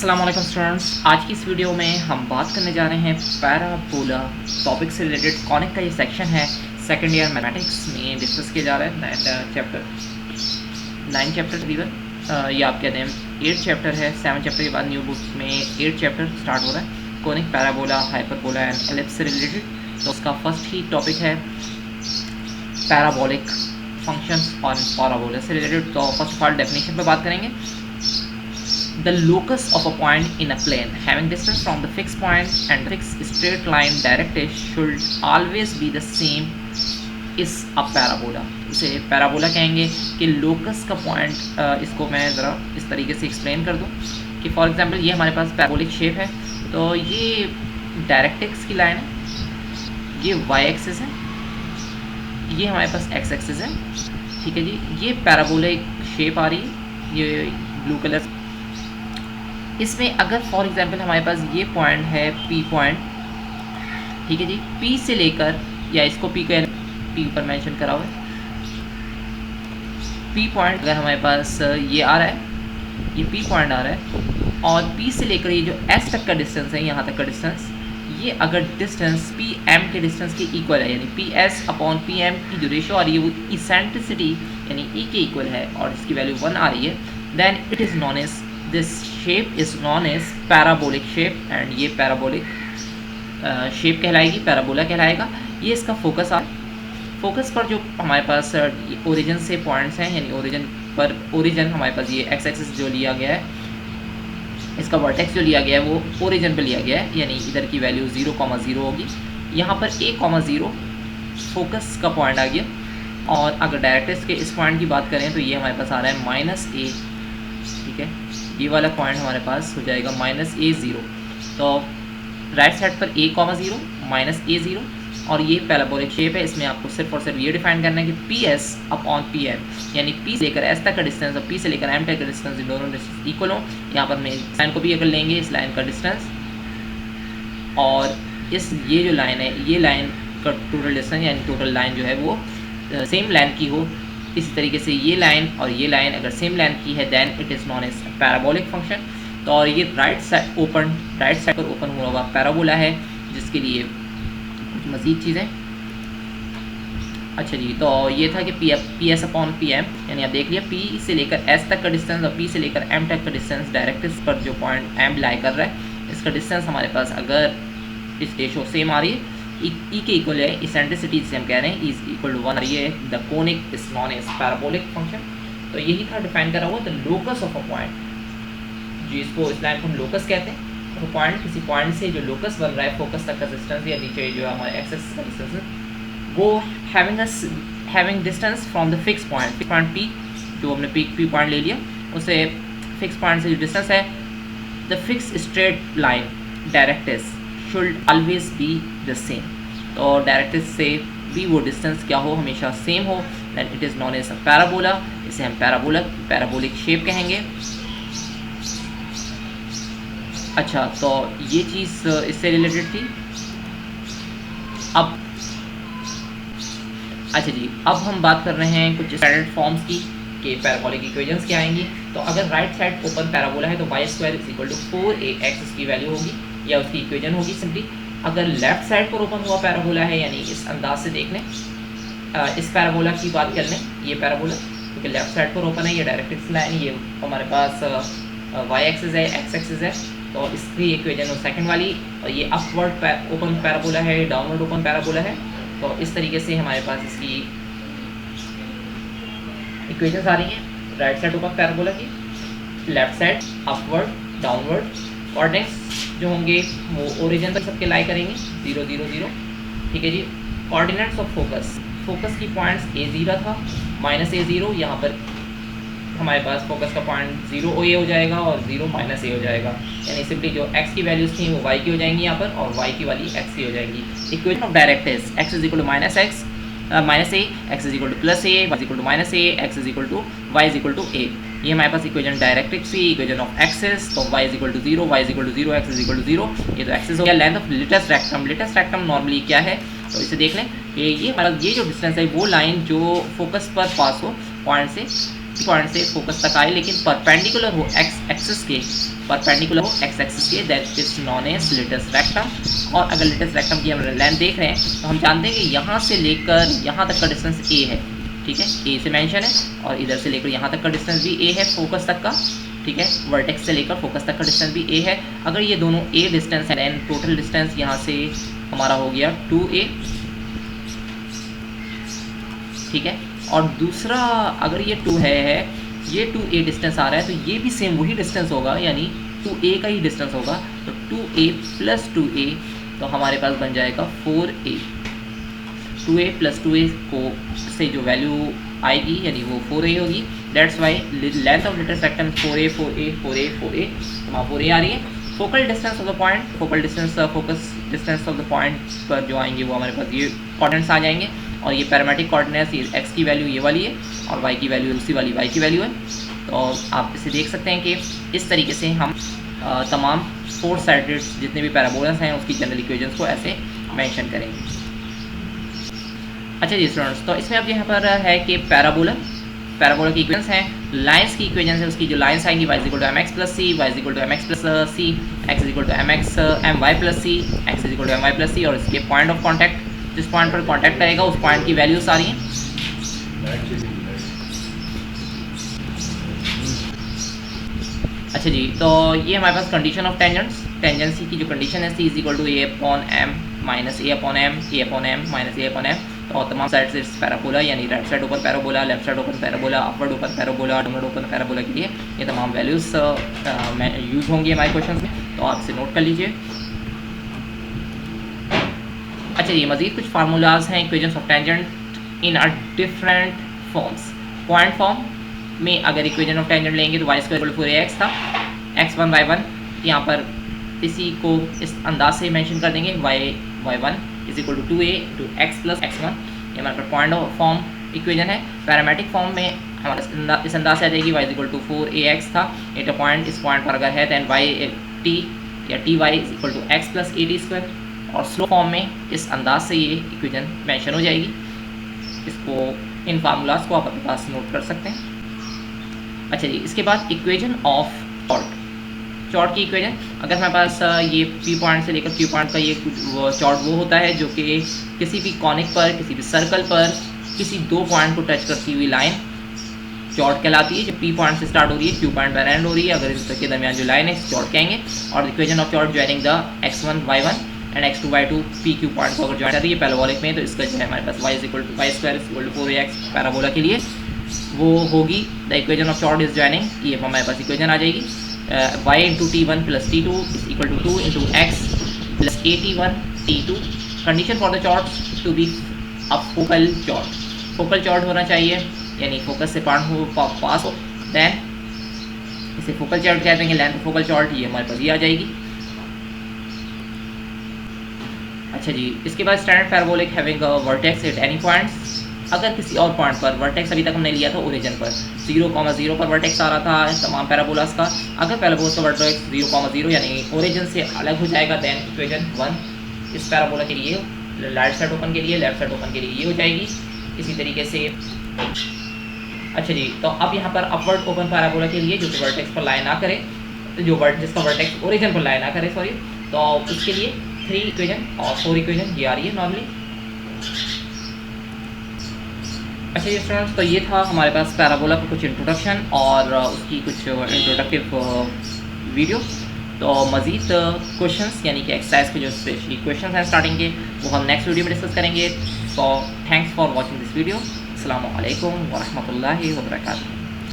अस्सलाम वालेकुम स्टूडेंट्स। आज की इस वीडियो में हम बात करने जा रहे हैं पैराबोला टॉपिक से रिलेटेड। कॉनिक का ये सेक्शन है, सेकंड ईयर मैथमेटिक्स में डिस्कस किया जा रहा है। 9 चैप्टर तकरीबन, ये आप कहते हैं 8 चैप्टर है। 7 चैप्टर के बाद न्यू बुक में 8 चैप्टर स्टार्ट हो रहा है। Conic, parabola, hyperbola and ellipse से रिलेटेड। तो उसका फर्स्ट ही टॉपिक है पैराबोलिक फंक्शंस और पैराबोला से रिलेटेड। तो फर्स्ट ऑफ ऑल डेफिनेशन पे बात करेंगे। The locus of a point in a plane having distance from the fixed point and fixed straight line directed should always be the same is a parabola। इसे parabola कहेंगे कि locus का point, इसको मैं ज़रा इस तरीके से एक्सप्लेन कर दूं कि फॉर एग्जांपल ये हमारे पास पैराबोलिक शेप है। तो ये डायरेक्ट्रिक्स की लाइन है, ये वाई एक्सिस है, ये हमारे पास एक्स एक्सिस है। ठीक है जी, ये पैराबोलिक शेप आ रही है, ये ब्लू कलर। इसमें अगर फॉर एग्जांपल हमारे पास ये पॉइंट है पी पॉइंट, ठीक है जी, पी से लेकर, या इसको पी पर मेंशन करा हुआ है, पी पॉइंट अगर हमारे पास ये आ रहा है, ये पी पॉइंट आ रहा है, और पी से लेकर ये जो एस तक का डिस्टेंस है, यहाँ तक का डिस्टेंस, ये अगर डिस्टेंस पी एम के डिस्टेंस के इक्वल है, यानी P S upon P M की जो रेशो आ रही है वो इसेंट्रिसिटी यानी ई के इक्वल है और इसकी वैल्यू 1 आ रही है, then it is known as, this shape is known as parabolic shape. And ये पैराबोलिक शेप कहलाएगी, पैराबोला कहलाएगा। ये इसका फोकस आ, फोकस पर जो हमारे पास ओरिजिन से पॉइंट्स हैं, यानी ओरिजिन पर, ओरिजिन हमारे पास ये एक्स एक्सिस जो लिया गया है, इसका वर्टेक्स जो लिया गया है वो ओरिजिन पे लिया गया है, यानी इधर की वैल्यू 0,0 होगी। यहाँ पर a,0 फोकस का पॉइंट आ गया। और अगर डायरेक्ट्रिक्स के इस पॉइंट की बात करें तो ये हमारे पास आ रहा है -a, ठीक है, ये वाला पॉइंट हमारे पास हो जाएगा -a0। तो राइट साइड पर a,0 -a0, और ये पैराबोलिक शेप है। इसमें आपको सिर्फ और सिर्फ ये डिफाइन करना है कि P S upon P M, यानी पी से लेकर एस तक का डिस्टेंस और पी से लेकर एम तक का डिस्टेंस, इन दोनों डिस्टेंस इक्वल हो। यहाँ पर मैं इस लाइन को भी अगर लेंगे, इस लाइन का डिस्टेंस और इस ये जो लाइन है, ये लाइन का टोटल डिस्टेंस, यानी टोटल लाइन जो है वो सेम लाइन की हो। इसी तरीके से ये लाइन और ये लाइन अगर सेम लाइन की है, then it is known as parabolic function. तो और ये राइट साइड पर ओपन हुआ हुआ पैराबोला है, जिसके लिए कुछ मज़ीद चीज़ें। अच्छा जी, तो ये था कि P S upon P M, यानी आप देख लिया पी से लेकर एस तक का डिस्टेंस और पी से लेकर एम तक का डिस्टेंस, डायरेक्ट्रिक्स पर जो पॉइंट एम लाई कर रहा है, इसका डिस्टेंस हमारे पास अगर इस रेशो सेम आ रही है, ई के इक्वल है, इसेंट्रिसिटी से हम कह रहे हैं इज इक्वल टू 1 आ रही है, the conic is known as parabolic function. तो यही था डिफाइन करा हुआ the locus of a point, जिसको इस लाइन को हम लोकस कहते हैं। तो पॉइंट, किसी पॉइंट से जो लोकस बन रहा है, फोकस तक का डिस्टेंस या नीचे जो हमारे एक्सिस का डिस्टेंस है, वो having distance from the fix point P, जो हमने पी पॉइंट ले लिया, उसे फिक्स पॉइंट से जो डिस्टेंस है, the fix straight line directrix should always be the same. तो डायरेक्ट्रिक्स से भी वो डिस्टेंस क्या हो, हमेशा सेम हो, then it is known as a parabola. इसे हम पैराबोलिक शेप कहेंगे। अच्छा, तो ये चीज़ इससे रिलेटेड थी। अब अच्छा जी, अब हम बात कर रहे हैं कुछ स्टैंडर्ड फॉर्म्स की कि पैराबोलिक इक्वेशंस क्या आएंगी। तो अगर राइट साइड ओपन पैराबोला है तो y² = 4ax की वैल्यू होगी, या उसकी इक्वेशन होगी सिंपली। अगर लेफ्ट साइड पर ओपन हुआ पैराबोला है, यानी इस अंदाज से देख लें, इस पैराबोला की बात कर लें, ये पैराबोला क्योंकि लेफ्ट साइड पर ओपन है, ये डायरेक्ट्रिक्स लाइन, ये हमारे पास वाई एक्सिस है, एक्स एक्सिस है, तो इसकी इक्वेशन हो सेकंड वाली। और ये अपवर्ड ओपन पैराबोला है, डाउनवर्ड ओपन पैराबोला है। तो इस तरीके से हमारे पास इसकी इक्वेशंस आ रही हैं राइट साइड ओपन पैराबोला की, left side upward, downward. Coordinates जो होंगे वो ओरिजिन पर सबके लाई करेंगे 0 0 0, ठीक है जी। कोऑर्डिनेट्स ऑफ फोकस की पॉइंट्स a0 था, -a0, यहाँ पर हमारे पास फोकस का पॉइंट 0 a हो जाएगा और 0 -a हो जाएगा, यानी सिंपली जो x की वैल्यूज़ थी वो y की हो जाएंगी यहाँ पर, और y की वाली x की हो जाएगी। Equation of directrix x = -x, -a, x = +a, y = -a, x = y = a। ये हमारे पास इक्वेशन डायरेक्ट्रिक्स की, इक्वेशन ऑफ एक्सिस। तो y = 0, y = 0, x = 0, ये तो एक्सिस हो गया। Length of latus rectum normally क्या है, तो इसे देख लें, ये हमारा ये जो डिस्टेंस है, वो लाइन जो फोकस पर पास हो पॉइंट से, पॉइंट से फोकस तक आए लेकिन परपेंडिकुलर हो एक्स एक्सिस के, परपेंडिकुलर हो एक्स एक्सिस के, that is known as latus rectum. और अगर लिटस रेक्टम की हम लेंथ देख रहे हैं तो हम जानते हैं कि यहाँ से लेकर यहाँ तक का डिस्टेंस ए है, ठीक है, ए से मेंशन है, और इधर से लेकर यहाँ तक का डिस्टेंस भी ए है फोकस तक का, ठीक है, वर्टेक्स से लेकर फोकस तक का डिस्टेंस भी ए है। अगर ये दोनों ए डिस्टेंस है देन टोटल डिस्टेंस यहाँ से हमारा हो गया 2a, ठीक है। और दूसरा अगर ये 2 है ये 2a डिस्टेंस आ रहा है तो ये भी सेम वही डिस्टेंस होगा, यानी 2a का ही डिस्टेंस होगा, तो 2a प्लस 2a तो हमारे पास बन जाएगा 4a। 2a प्लस 2a को से जो वैल्यू आएगी यानी वो 4a होगी, that's why length of latus rectum 4a 4a 4a 4a, तो वहाँ 4a आ रही है। Focal distance of the point, focal distance focus distance of the point पर जो आएंगे वो हमारे पास ये कोऑर्डिनेट्स आ जाएंगे, और ये पैरामेट्रिक कोऑर्डिनेट्स, ये x की वैल्यू ये वाली है और y की वैल्यू उसी वाली y की वैल्यू है। तो आप इसे देख सकते हैं कि इस तरीके से हम तमाम 4 साइडेड जितने भी पैराबोलास हैं उसकी जनरल इक्वेशंस को ऐसे मेंशन करेंगे। अच्छा जी स्टूडेंट्स, तो इसमें अब यहाँ पर है कि पैराबोला की इक्वेशंस हैं, लाइंस की इक्वेशंस है, उसकी जो लाइंस आएंगी y = mx + c, y = mx + c, x = mx my + c, x = my + c, और इसके पॉइंट ऑफ कांटेक्ट, जिस पॉइंट पर कांटेक्ट करेगा उस पॉइंट की वैल्यूज आ रही हैं। अच्छा जी, तो ये हमारे पास कंडीशन ऑफ टेंजेंसी की जो कंडीशन है c = a/m - a/m, a/m - a/m, तो तमाम साइड से पैराबोला यानी right side open parabola, left side open parabola, upward open parabola, downward open parabola के लिए ये तमाम वैल्यूज यूज होंगी हमारे क्वेश्चन में, तो आप इसे नोट कर लीजिए। अच्छा ये मज़ीद कुछ फार्मूलाज हैं equations of tangent in a different forms. Point form में अगर इक्वेशन ऑफ टेंजेंट लेंगे तो y² = 4ax था, x1 y1 यहाँ पर इसी को इस अंदाज से मेंशन कर देंगे, y1 = 2a × x + x1, ये हमारे पास पॉइंट फॉर्म इक्वेशन है। पैरामेट्रिक फॉर्म में हमारा इस अंदाज से आ जाएगी, y = 4ax था, एट अ पॉइंट, इस पॉइंट पर अगर है दैन t या ty = x + at², और स्लो फॉर्म में इस अंदाज से ये इक्वेशन मेंशन हो जाएगी। इसको इन फार्मूलाज को आप अपने पास नोट कर सकते हैं। अच्छा जी, इसके बाद इक्वेशन ऑफ चॉर्ट की इक्वेशन, अगर हमारे पास ये P पॉइंट से लेकर Q पॉइंट का ये चॉर्ट वो होता है जो कि किसी भी कॉनिक पर, किसी भी सर्कल पर, किसी 2 पॉइंट को टच करती हुई लाइन चॉर्ट कहलाती है। जब P पॉइंट से स्टार्ट हो रही है, Q पॉइंट पर एंड हो रही है, अगर इसके दरमियान जो लाइन है इस चॉर्ट कहेंगे। और equation of chord joining the x1 y1 and x2 y2 PQ point को अगर ज्वाइन कर रही है पैराबोलिक में, तो इसका जो है हमारे पास y = 4ax पैराबोला के लिए वो होगी the equation of chord is joining, ये हमारे पास इक्वेशन आ जाएगी y × t1 + t2 = 2 × x + at1 t2। Condition for the chord to be a focal chord, focal chord होना चाहिए यानी फोकस से पास हो, देन इसे फोकल चॉर्ट कहते हैं। लेंथ फोकल चॉर्ट ये हमारे पास ये आ जाएगी। अच्छा जी, इसके बाद standard parabolic having a vertex at any points, अगर किसी और पॉइंट पर वर्टेक्स अभी तक हमने लिया था ओरिजिन पर 0,0 पर वर्टेक्स आ रहा था तमाम पैराबोलास का, अगर पैराबोलास का वर्टेक्स 0,0 यानी ओरिजिन से अलग हो जाएगा देन इक्वेशन 1 इस पैराबोला के लिए, राइट साइड ओपन के लिए, लेफ्ट साइड ओपन के लिए ये हो जाएगी इसी तरीके से। अच्छा जी, तो अब यहाँ पर अपवर्ड ओपन पैराबोला के लिए जो कि वर्टेक्स पर लाए ना करे, जिसका वर्टेक्स ओरिजिन पर लाए ना करे सॉरी, तो उसके लिए 3 इक्वेशन और 4 इक्वेशन ये आ रही है नॉर्मली। अच्छा ये स्टूडेंट्स, तो ये था हमारे पास पैराबोला का कुछ इंट्रोडक्शन और उसकी कुछ इंट्रोडक्टिव वीडियो। तो मज़ीद क्वेश्चंस यानी कि एक्सरसाइज के जो स्पेशली क्वेश्चंस हैं स्टार्टिंग के वो हम नेक्स्ट वीडियो में डिस्कस करेंगे। So thanks for watching this video. अस्सलामु अलैकुम व रहमतुल्लाहि व बरकातुहू।